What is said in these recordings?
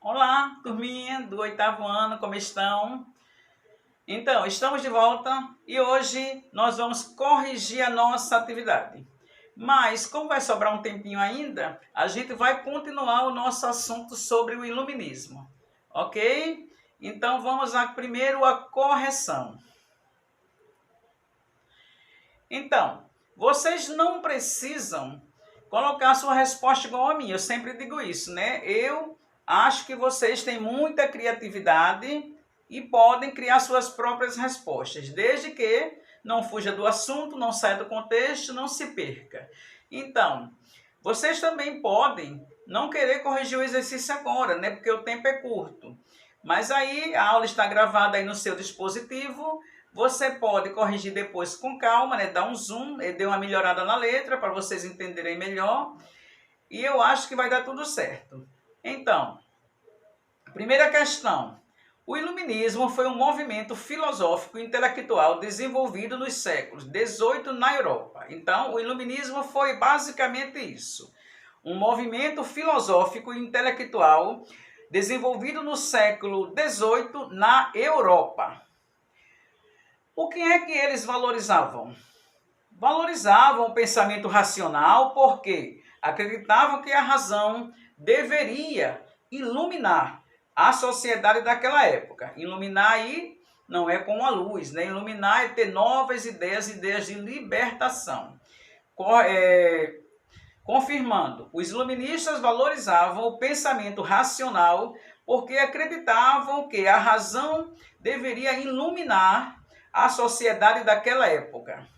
Olá, turminha do oitavo ano, como estão? Então, estamos de volta e hoje nós vamos corrigir a nossa atividade. Mas, como vai sobrar um tempinho ainda, a gente vai continuar o nosso assunto sobre o iluminismo, ok? Então, vamos lá primeiro a correção. Então, vocês não precisam colocar sua resposta igual a minha, eu sempre digo isso, né? Eu acho que vocês têm muita criatividade e podem criar suas próprias respostas, desde que não fuja do assunto, não saia do contexto, não se perca. Então, vocês também podem não querer corrigir o exercício agora, né? Porque o tempo é curto. Mas aí a aula está gravada aí no seu dispositivo. Você pode corrigir depois com calma, né? Dar um zoom, dê uma melhorada na letra para vocês entenderem melhor. E eu acho que vai dar tudo certo. Então, primeira questão. O iluminismo foi um movimento filosófico e intelectual desenvolvido nos séculos XVIII na Europa. Então, o iluminismo foi basicamente isso. Um movimento filosófico e intelectual desenvolvido no século XVIII na Europa. O que é que eles valorizavam? Valorizavam o pensamento racional porque acreditavam que a razão deveria iluminar a sociedade daquela época. Iluminar aí não é com a luz, né? Iluminar é ter novas ideias, ideias de libertação. Confirmando, os iluministas valorizavam o pensamento racional porque acreditavam que a razão deveria iluminar a sociedade daquela época.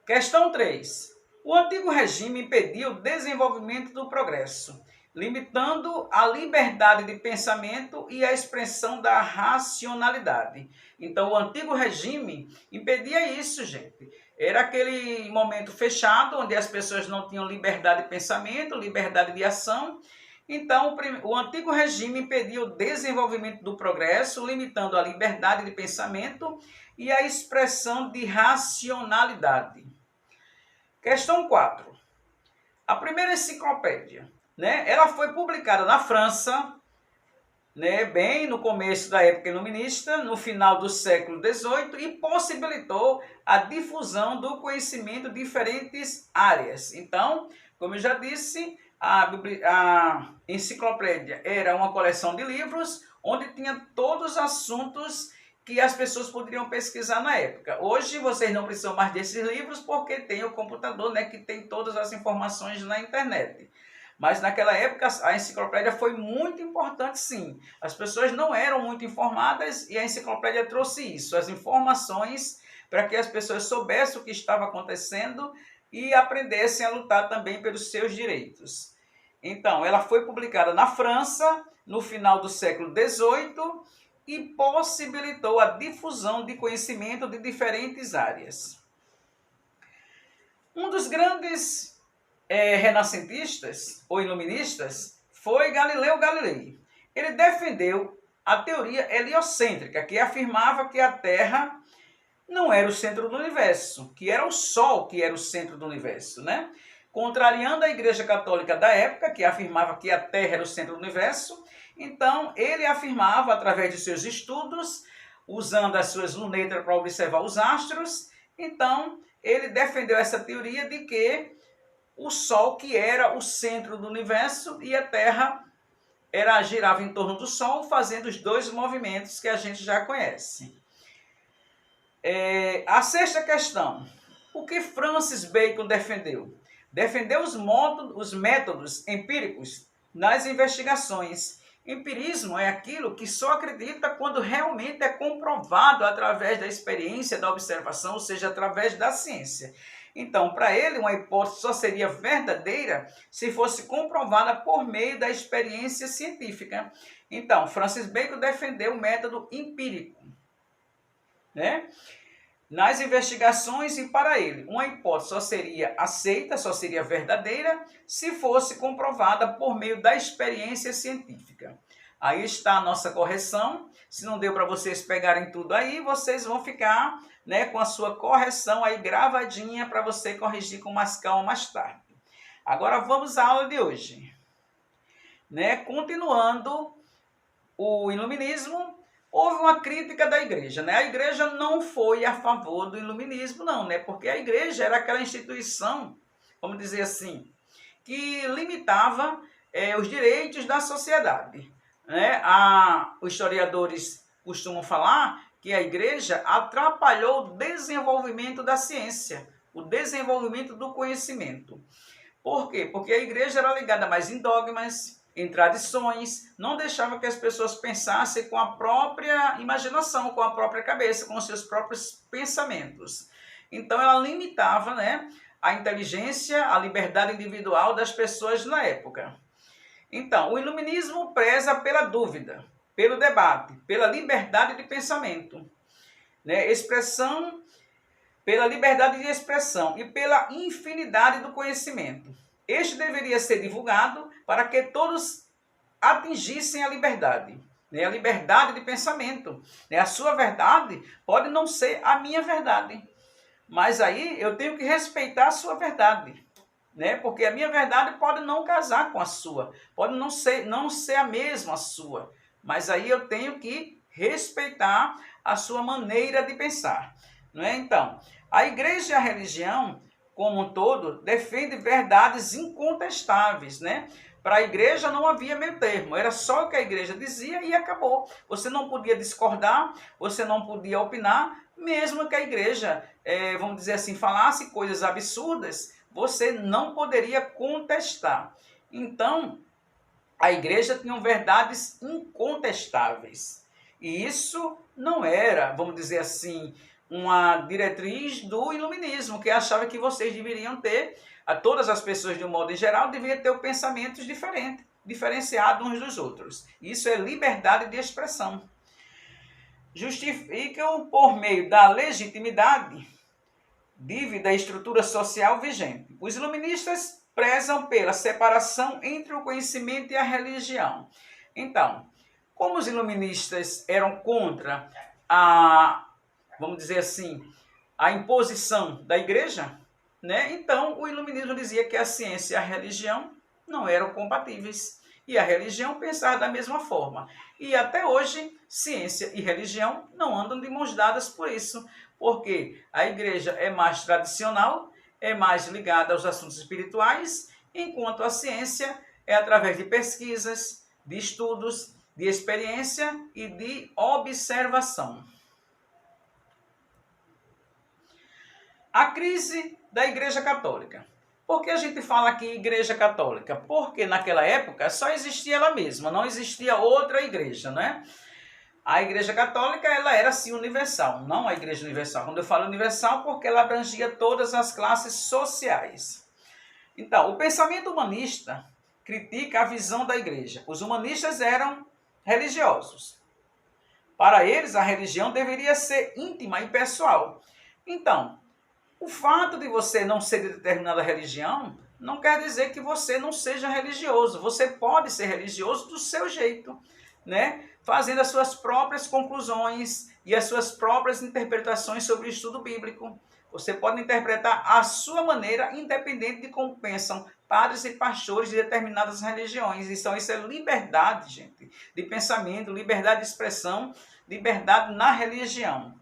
Questão 3. O antigo regime impediu o desenvolvimento do progresso, limitando a liberdade de pensamento e a expressão da racionalidade. Então, o antigo regime impedia isso, gente. Era aquele momento fechado, onde as pessoas não tinham liberdade de pensamento, liberdade de ação. Então, o antigo regime impedia o desenvolvimento do progresso, limitando a liberdade de pensamento e a expressão de racionalidade. Questão 4. A primeira enciclopédia, né, ela foi publicada na França, né, bem no começo da época iluminista, no final do século XVIII, e possibilitou a difusão do conhecimento em diferentes áreas. Então, como eu já disse, a enciclopédia era uma coleção de livros onde tinha todos os assuntos que as pessoas poderiam pesquisar na época. Hoje vocês não precisam mais desses livros porque tem o computador, né, que tem todas as informações na internet. Mas naquela época a enciclopédia foi muito importante, sim. As pessoas não eram muito informadas e a enciclopédia trouxe isso, as informações para que as pessoas soubessem o que estava acontecendo e aprendessem a lutar também pelos seus direitos. Então, ela foi publicada na França no final do século XVIII e possibilitou a difusão de conhecimento de diferentes áreas. Um dos grandes renascentistas ou iluministas foi Galileu Galilei. Ele defendeu a teoria heliocêntrica, que afirmava que a Terra não era o centro do universo, que era o Sol que era o centro do universo, né? Contrariando a Igreja Católica da época, que afirmava que a Terra era o centro do universo. Então, ele afirmava, através de seus estudos, usando as suas lunetas para observar os astros, então, ele defendeu essa teoria de que o Sol que era o centro do universo e a Terra girava em torno do Sol, fazendo os dois movimentos que a gente já conhece. A sexta questão. O que Francis Bacon defendeu? Defendeu os métodos empíricos nas investigações. Empirismo é aquilo que só acredita quando realmente é comprovado através da experiência, da observação, ou seja, através da ciência. Então, para ele, uma hipótese só seria verdadeira se fosse comprovada por meio da experiência científica. Então, Francis Bacon defendeu o método empírico, né? Nas investigações, e para ele, uma hipótese só seria aceita, só seria verdadeira, se fosse comprovada por meio da experiência científica. Aí está a nossa correção. Se não deu para vocês pegarem tudo aí, vocês vão ficar, né, com a sua correção aí gravadinha para você corrigir com mais calma mais tarde. Agora vamos à aula de hoje. né, continuando o iluminismo, houve uma crítica da igreja, né? A igreja não foi a favor do iluminismo, não, né? Porque a igreja era aquela instituição, vamos dizer assim, que limitava os direitos da sociedade, né? Os historiadores costumam falar que a igreja atrapalhou o desenvolvimento da ciência, o desenvolvimento do conhecimento. Por quê? Porque a igreja era ligada mais em dogmas, em tradições, não deixava que as pessoas pensassem com a própria imaginação, com a própria cabeça, com os seus próprios pensamentos. Então ela limitava, né, a inteligência, a liberdade individual das pessoas na época. Então, o iluminismo preza pela dúvida, pelo debate, pela liberdade de pensamento, né, pela liberdade de expressão e pela infinidade do conhecimento. Este deveria ser divulgado para que todos atingissem a liberdade, né? A liberdade de pensamento, né? A sua verdade pode não ser a minha verdade, mas aí eu tenho que respeitar a sua verdade, né? Porque a minha verdade pode não casar com a sua, pode não ser a mesma sua, mas aí eu tenho que respeitar a sua maneira de pensar, não é? Então, a igreja e a religião, como um todo, defende verdades incontestáveis, né? Para a igreja não havia meio termo, era só o que a igreja dizia e acabou. Você não podia discordar, você não podia opinar, mesmo que a igreja, vamos dizer assim, falasse coisas absurdas, você não poderia contestar. Então, a igreja tinha verdades incontestáveis. E isso não era, vamos dizer assim, uma diretriz do iluminismo, que achava que vocês deveriam ter, todas as pessoas de um modo em geral, deveriam ter pensamentos diferentes, diferenciados uns dos outros. Isso é liberdade de expressão. Justificam por meio da legitimidade, dívida e estrutura social vigente. Os iluministas prezam pela separação entre o conhecimento e a religião. Então, como os iluministas eram contra vamos dizer assim, a imposição da igreja, né? Então o iluminismo dizia que a ciência e a religião não eram compatíveis. E a religião pensava da mesma forma. E até hoje, ciência e religião não andam de mãos dadas por isso. Porque a igreja é mais tradicional, é mais ligada aos assuntos espirituais, enquanto a ciência é através de pesquisas, de estudos, de experiência e de observação. A crise da Igreja Católica. Por que a gente fala aqui Igreja Católica? Porque naquela época só existia ela mesma, não existia outra igreja, né? A Igreja Católica, ela era sim universal, não a Igreja Universal. Quando eu falo universal, porque ela abrangia todas as classes sociais. Então, o pensamento humanista critica a visão da igreja. Os humanistas eram religiosos. Para eles, a religião deveria ser íntima e pessoal. Então, o fato de você não ser de determinada religião não quer dizer que você não seja religioso. Você pode ser religioso do seu jeito, né? Fazendo as suas próprias conclusões e as suas próprias interpretações sobre o estudo bíblico. Você pode interpretar à sua maneira, independente de como pensam padres e pastores de determinadas religiões. Então, isso é liberdade, gente, de pensamento, liberdade de expressão, liberdade na religião.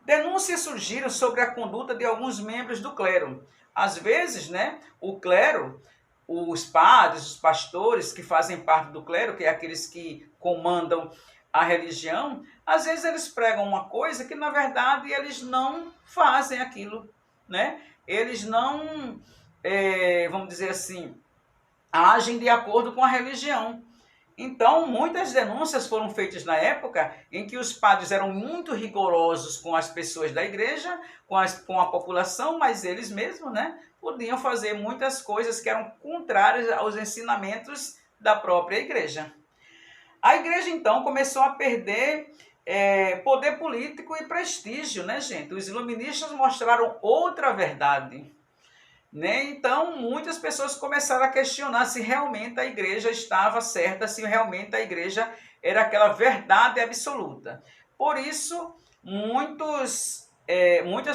Denúncias surgiram sobre a conduta de alguns membros do clero. Às vezes, né, o clero, os padres, os pastores que fazem parte do clero, que é aqueles que comandam a religião, às vezes eles pregam uma coisa que, na verdade, eles não fazem aquilo, né? Eles não, vamos dizer assim, agem de acordo com a religião. Então, muitas denúncias foram feitas na época em que os padres eram muito rigorosos com as pessoas da igreja, com a população, mas eles mesmos, né, podiam fazer muitas coisas que eram contrárias aos ensinamentos da própria igreja. A igreja, então, começou a perder poder político e prestígio, né, gente? Os iluministas mostraram outra verdade, né? Então, muitas pessoas começaram a questionar se realmente a igreja estava certa, se realmente a igreja era aquela verdade absoluta. Por isso, muitas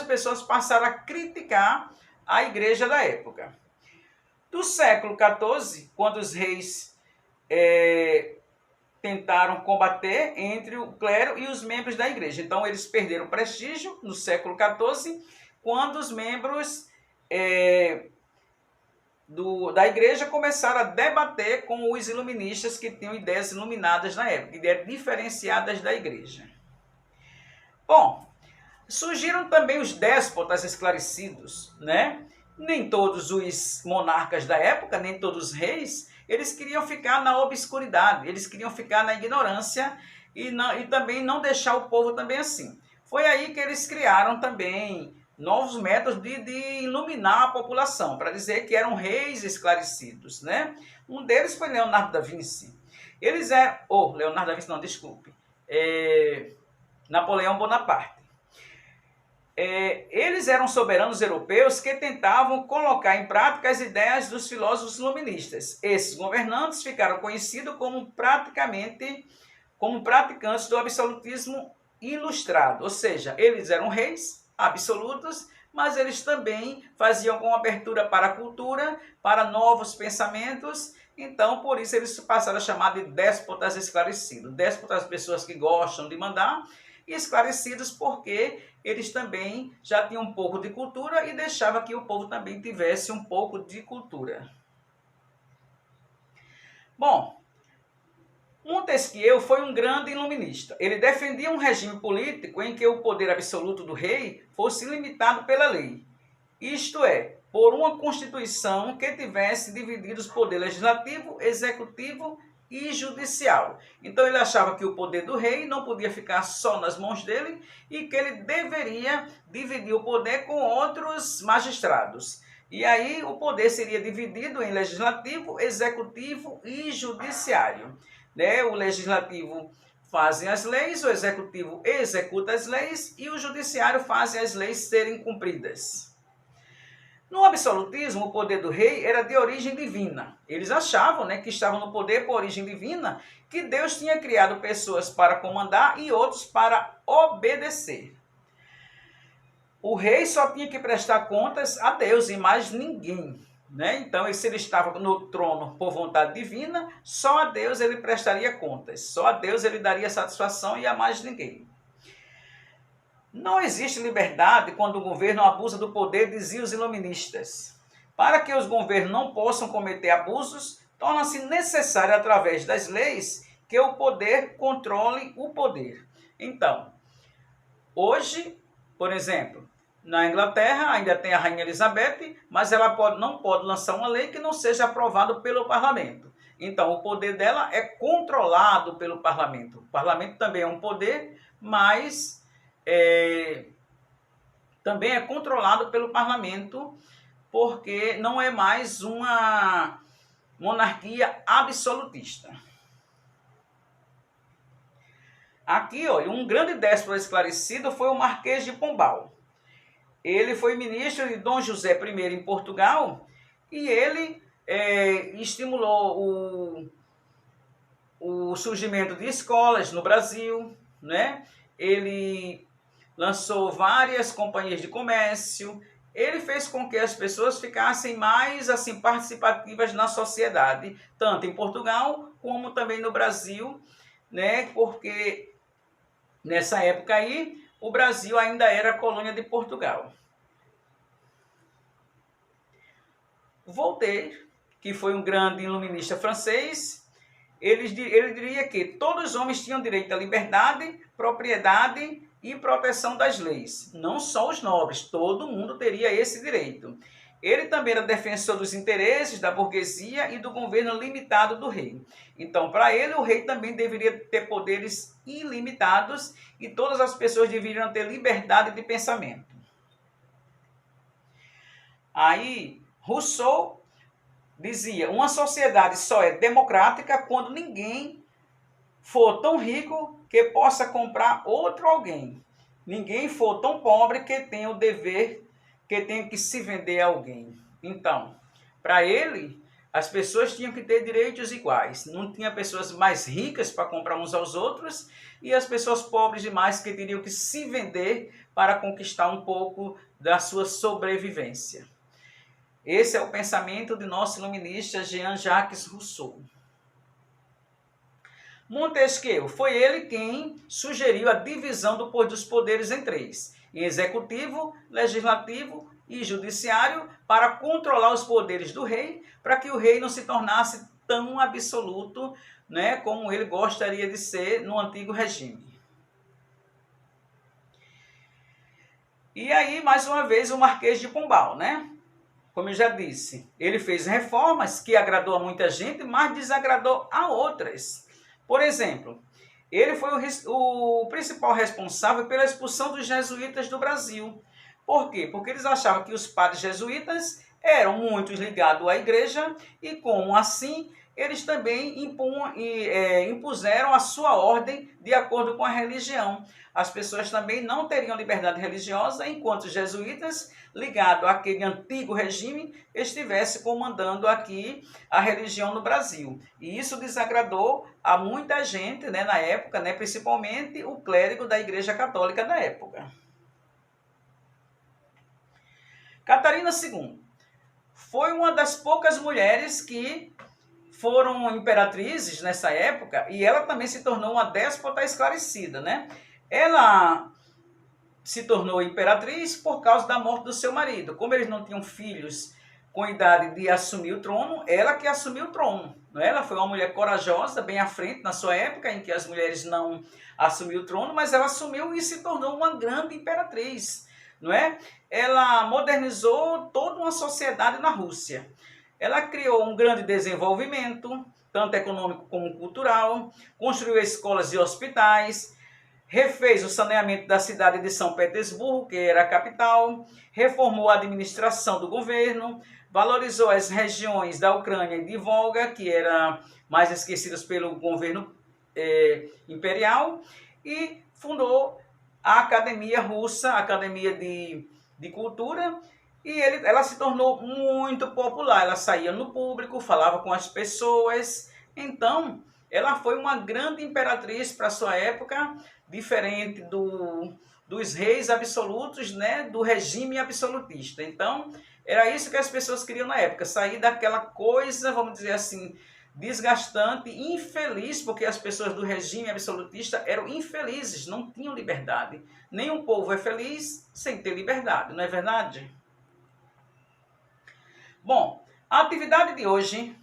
pessoas passaram a criticar a igreja da época. Do século XIV, quando os reis tentaram combater entre o clero e os membros da igreja. Então, eles perderam prestígio no século XIV, quando os membros da igreja começaram a debater com os iluministas que tinham ideias iluminadas na época, ideias diferenciadas da igreja. Bom, surgiram também os déspotas esclarecidos, né? Nem todos os monarcas da época, nem todos os reis, eles queriam ficar na obscuridade, eles queriam ficar na ignorância e também não deixar o povo também assim. Foi aí que eles criaram também novos métodos de iluminar a população, para dizer que eram reis esclarecidos, né? Um deles foi Leonardo da Vinci. Eles eram... Leonardo da Vinci não, desculpe. Napoleão Bonaparte. Eles eram soberanos europeus que tentavam colocar em prática as ideias dos filósofos iluministas. Esses governantes ficaram conhecidos como praticantes do absolutismo ilustrado, ou seja, eles eram reis absolutos, mas eles também faziam com abertura para a cultura, para novos pensamentos. Então, por isso, eles passaram a chamar de déspotas esclarecidos. Déspotas, pessoas que gostam de mandar, e esclarecidos porque eles também já tinham um pouco de cultura e deixavam que o povo também tivesse um pouco de cultura. Bom, Montesquieu foi um grande iluminista. Ele defendia um regime político em que o poder absoluto do rei fosse limitado pela lei. Isto é, por uma constituição que tivesse dividido os poderes legislativo, executivo e judicial. Então ele achava que o poder do rei não podia ficar só nas mãos dele e que ele deveria dividir o poder com outros magistrados. E aí o poder seria dividido em legislativo, executivo e judiciário. Né? O legislativo faz as leis, o executivo executa as leis e o judiciário faz as leis serem cumpridas. No absolutismo, o poder do rei era de origem divina. Eles achavam, né, que estavam no poder por origem divina, que Deus tinha criado pessoas para comandar e outros para obedecer. O rei só tinha que prestar contas a Deus e mais ninguém. Né? Então, se ele estava no trono por vontade divina, só a Deus ele prestaria contas. Só a Deus ele daria satisfação e a mais ninguém. Não existe liberdade quando o governo abusa do poder, diziam os iluministas. Para que os governos não possam cometer abusos, torna-se necessário, através das leis, que o poder controle o poder. Então, hoje, por exemplo, na Inglaterra ainda tem a Rainha Elizabeth, mas ela não pode lançar uma lei que não seja aprovada pelo parlamento. Então, o poder dela é controlado pelo parlamento. O parlamento também é um poder, mas também é controlado pelo parlamento, porque não é mais uma monarquia absolutista. Aqui, olha, um grande déspota esclarecido foi o Marquês de Pombal. Ele foi ministro de Dom José I em Portugal e ele estimulou o surgimento de escolas no Brasil, né? Ele lançou várias companhias de comércio, ele fez com que as pessoas ficassem mais assim participativas na sociedade, tanto em Portugal como também no Brasil, né? Porque nessa época aí o Brasil ainda era colônia de Portugal. Voltaire, que foi um grande iluminista francês, ele diria que todos os homens tinham direito à liberdade, propriedade e proteção das leis. Não só os nobres, todo mundo teria esse direito. Ele também era defensor dos interesses da burguesia e do governo limitado do rei. Então, para ele, o rei também deveria ter poderes ilimitados e todas as pessoas deveriam ter liberdade de pensamento. Aí, Rousseau dizia, uma sociedade só é democrática quando ninguém for tão rico que possa comprar outro alguém. Ninguém for tão pobre que tenha o dever, que tenha que se vender a alguém. Então, para ele, as pessoas tinham que ter direitos iguais. Não tinha pessoas mais ricas para comprar uns aos outros e as pessoas pobres demais que teriam que se vender para conquistar um pouco da sua sobrevivência. Esse é o pensamento de nosso iluminista Jean-Jacques Rousseau. Montesquieu foi ele quem sugeriu a divisão dos poderes em três: em executivo, legislativo e judiciário, para controlar os poderes do rei, para que o rei não se tornasse tão absoluto, né, como ele gostaria de ser no antigo regime. E aí, mais uma vez, o Marquês de Pombal, né? Como eu já disse, ele fez reformas que agradou a muita gente, mas desagradou a outras. Por exemplo, ele foi o principal responsável pela expulsão dos jesuítas do Brasil. Por quê? Porque eles achavam que os padres jesuítas eram muito ligados à igreja e, como assim, eles também impuseram a sua ordem de acordo com a religião. As pessoas também não teriam liberdade religiosa enquanto os jesuítas, ligados àquele antigo regime, estivessem comandando aqui a religião no Brasil. E isso desagradou a muita gente, né, na época, né, principalmente o clérigo da Igreja Católica da época. Catarina II foi uma das poucas mulheres que foram imperatrizes nessa época, e ela também se tornou uma déspota esclarecida, né? Ela se tornou imperatriz por causa da morte do seu marido. Como eles não tinham filhos com idade de assumir o trono, ela que assumiu o trono. Ela foi uma mulher corajosa, bem à frente na sua época, em que as mulheres não assumiam o trono, mas ela assumiu e se tornou uma grande imperatriz. Não é? Ela modernizou toda uma sociedade na Rússia. Ela criou um grande desenvolvimento, tanto econômico como cultural, construiu escolas e hospitais, refez o saneamento da cidade de São Petersburgo, que era a capital, reformou a administração do governo, valorizou as regiões da Ucrânia e de Volga, que eram mais esquecidas pelo governo imperial, e fundou a Academia Russa, a Academia de Cultura, e ela se tornou muito popular. Ela saía no público, falava com as pessoas. Então, ela foi uma grande imperatriz para a sua época, diferente dos reis absolutos, né, do regime absolutista. Então, era isso que as pessoas queriam na época, sair daquela coisa, vamos dizer assim, desgastante, infeliz, porque as pessoas do regime absolutista eram infelizes, não tinham liberdade. Nenhum povo é feliz sem ter liberdade, não é verdade? Bom, a atividade de hoje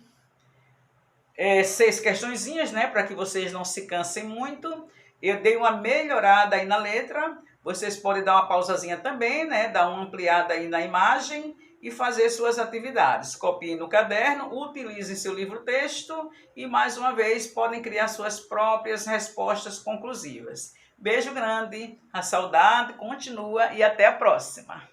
é 6 questõezinhas, né, para que vocês não se cansem muito. Eu dei uma melhorada aí na letra, vocês podem dar uma pausazinha também, né, dar uma ampliada aí na imagem e fazer suas atividades. Copiem no caderno, utilizem seu livro-texto e, mais uma vez, podem criar suas próprias respostas conclusivas. Beijo grande, a saudade continua e até a próxima!